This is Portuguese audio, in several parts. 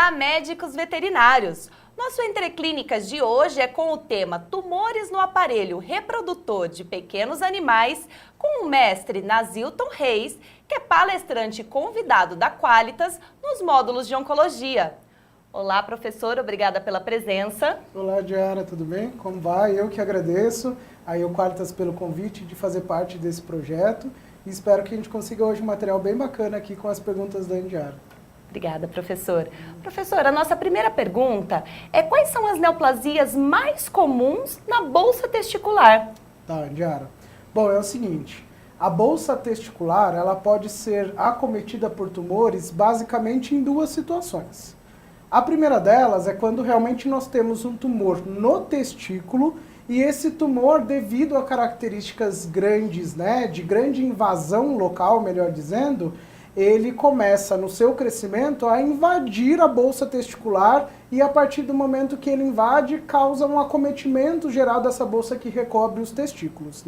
Olá, médicos veterinários! Nosso Entre Clínicas de hoje é com o tema Tumores no aparelho reprodutor de pequenos animais, com o mestre Nazilton Reis, que é palestrante convidado da Qualitas nos módulos de oncologia. Olá, professor, obrigada pela presença. Olá, Diara, tudo bem? Como vai? Eu que agradeço aí o Qualitas pelo convite de fazer parte desse projeto e espero que a gente consiga hoje um material bem bacana aqui com as perguntas da Indiara. Obrigada, professor. Professor, a nossa primeira pergunta é quais são as neoplasias mais comuns na bolsa testicular? Tá, Indiara. Bom, é o seguinte, a bolsa testicular ela pode ser acometida por tumores basicamente em duas situações. A primeira delas é quando realmente nós temos um tumor no testículo e esse tumor, devido a características grandes, de grande invasão local, melhor dizendo, ele começa no seu crescimento a invadir a bolsa testicular e a partir do momento que ele invade, causa um acometimento geral dessa bolsa que recobre os testículos,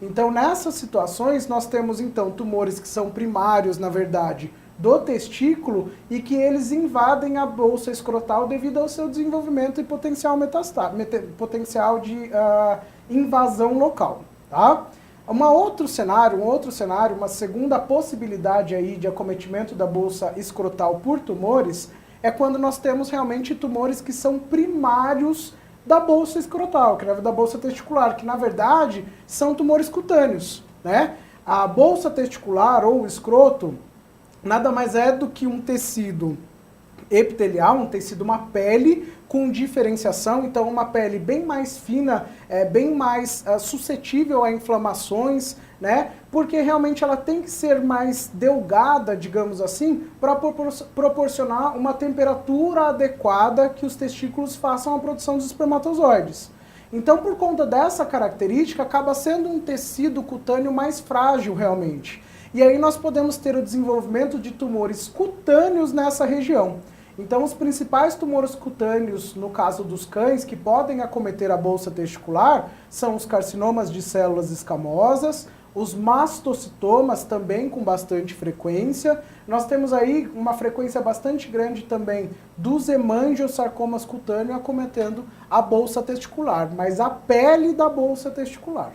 Então, nessas situações, nós temos então tumores que são primários, na verdade, do testículo e que eles invadem a bolsa escrotal devido ao seu desenvolvimento e potencial potencial de invasão local, tá? Um outro cenário, uma segunda possibilidade aí de acometimento da bolsa escrotal por tumores é quando nós temos realmente tumores que são primários da bolsa escrotal, da bolsa testicular, que na verdade são tumores cutâneos, A bolsa testicular ou o escroto nada mais é do que um tecido epitelial, um tecido, uma pele com diferenciação, então uma pele bem mais fina, bem mais suscetível a inflamações, porque realmente ela tem que ser mais delgada, digamos assim, para proporcionar uma temperatura adequada que os testículos façam a produção dos espermatozoides. Então, por conta dessa característica, acaba sendo um tecido cutâneo mais frágil realmente. E aí nós podemos ter o desenvolvimento de tumores cutâneos nessa região. Então, os principais tumores cutâneos, no caso dos cães, que podem acometer a bolsa testicular, são os carcinomas de células escamosas, os mastocitomas também com bastante frequência. Nós temos aí uma frequência bastante grande também dos hemangiosarcomas cutâneos acometendo a bolsa testicular, mas a pele da bolsa testicular.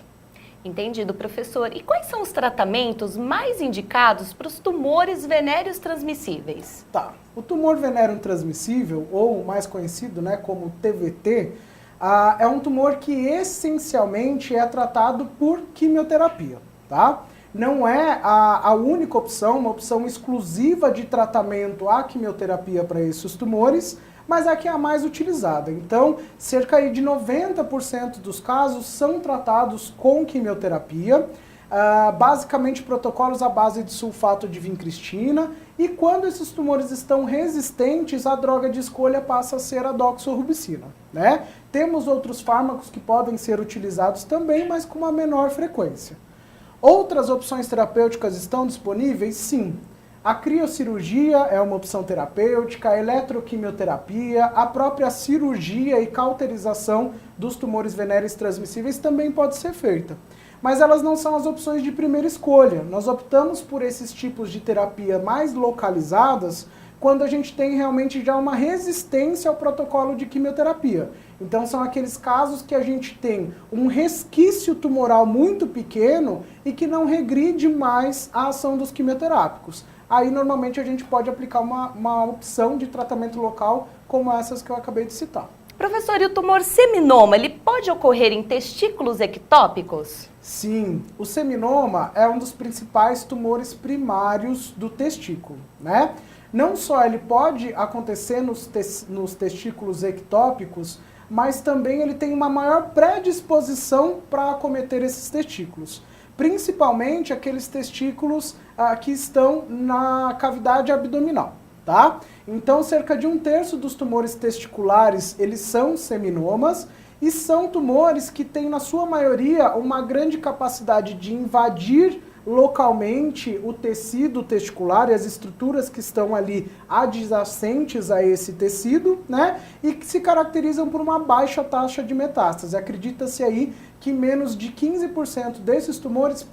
Entendido, professor. E quais são os tratamentos mais indicados para os tumores venéreos transmissíveis? Tá. O tumor venéreo transmissível, ou mais conhecido como TVT, é um tumor que essencialmente é tratado por quimioterapia, tá? Não é a única opção, uma opção exclusiva de tratamento à quimioterapia para esses tumores, mas é que é a mais utilizada. Então, cerca de 90% dos casos são tratados com quimioterapia, basicamente protocolos à base de sulfato de vincristina, e quando esses tumores estão resistentes, a droga de escolha passa a ser a doxorubicina, Temos outros fármacos que podem ser utilizados também, mas com uma menor frequência. Outras opções terapêuticas estão disponíveis? Sim. A criocirurgia é uma opção terapêutica, a eletroquimioterapia, a própria cirurgia e cauterização dos tumores venéreos transmissíveis também pode ser feita. Mas elas não são as opções de primeira escolha. Nós optamos por esses tipos de terapia mais localizadas quando a gente tem realmente já uma resistência ao protocolo de quimioterapia. Então são aqueles casos que a gente tem um resquício tumoral muito pequeno e que não regride mais a ação dos quimioterápicos. Aí normalmente a gente pode aplicar uma opção de tratamento local como essas que eu acabei de citar. Professor, e o tumor seminoma, ele pode ocorrer em testículos ectópicos? Sim, o seminoma é um dos principais tumores primários do testículo, Não só ele pode acontecer nos testículos ectópicos, mas também ele tem uma maior predisposição para acometer esses testículos. Principalmente aqueles testículos que estão na cavidade abdominal, Então, cerca de 1/3 dos tumores testiculares, eles são seminomas e são tumores que têm, na sua maioria, uma grande capacidade de invadir localmente o tecido testicular e as estruturas que estão ali adjacentes a esse tecido, E que se caracterizam por uma baixa taxa de metástase. Acredita-se aí que menos de 15% desses tumores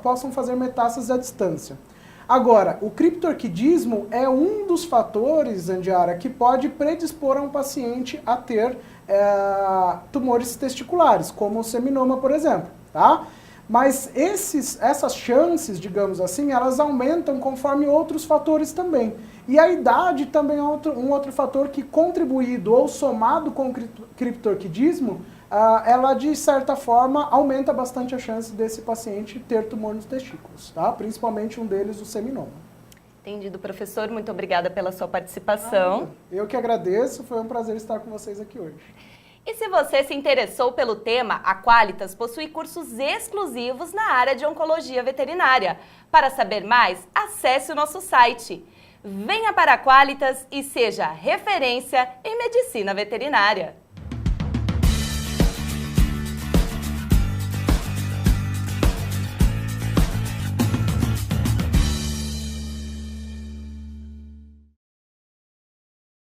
possam fazer metástase à distância. Agora, o criptorquidismo é um dos fatores, Andiara, que pode predispor a um paciente a ter tumores testiculares, como o seminoma, por exemplo, tá? Mas essas chances, digamos assim, elas aumentam conforme outros fatores também. E a idade também é um outro fator que, contribuído ou somado com o criptorquidismo, ela, de certa forma, aumenta bastante a chance desse paciente ter tumor nos testículos, tá? Principalmente um deles, o seminoma. Entendido, professor. Muito obrigada pela sua participação. Eu que agradeço, foi um prazer estar com vocês aqui hoje. E se você se interessou pelo tema, a Qualitas possui cursos exclusivos na área de oncologia veterinária. Para saber mais, acesse o nosso site. Venha para a Qualitas e seja referência em medicina veterinária.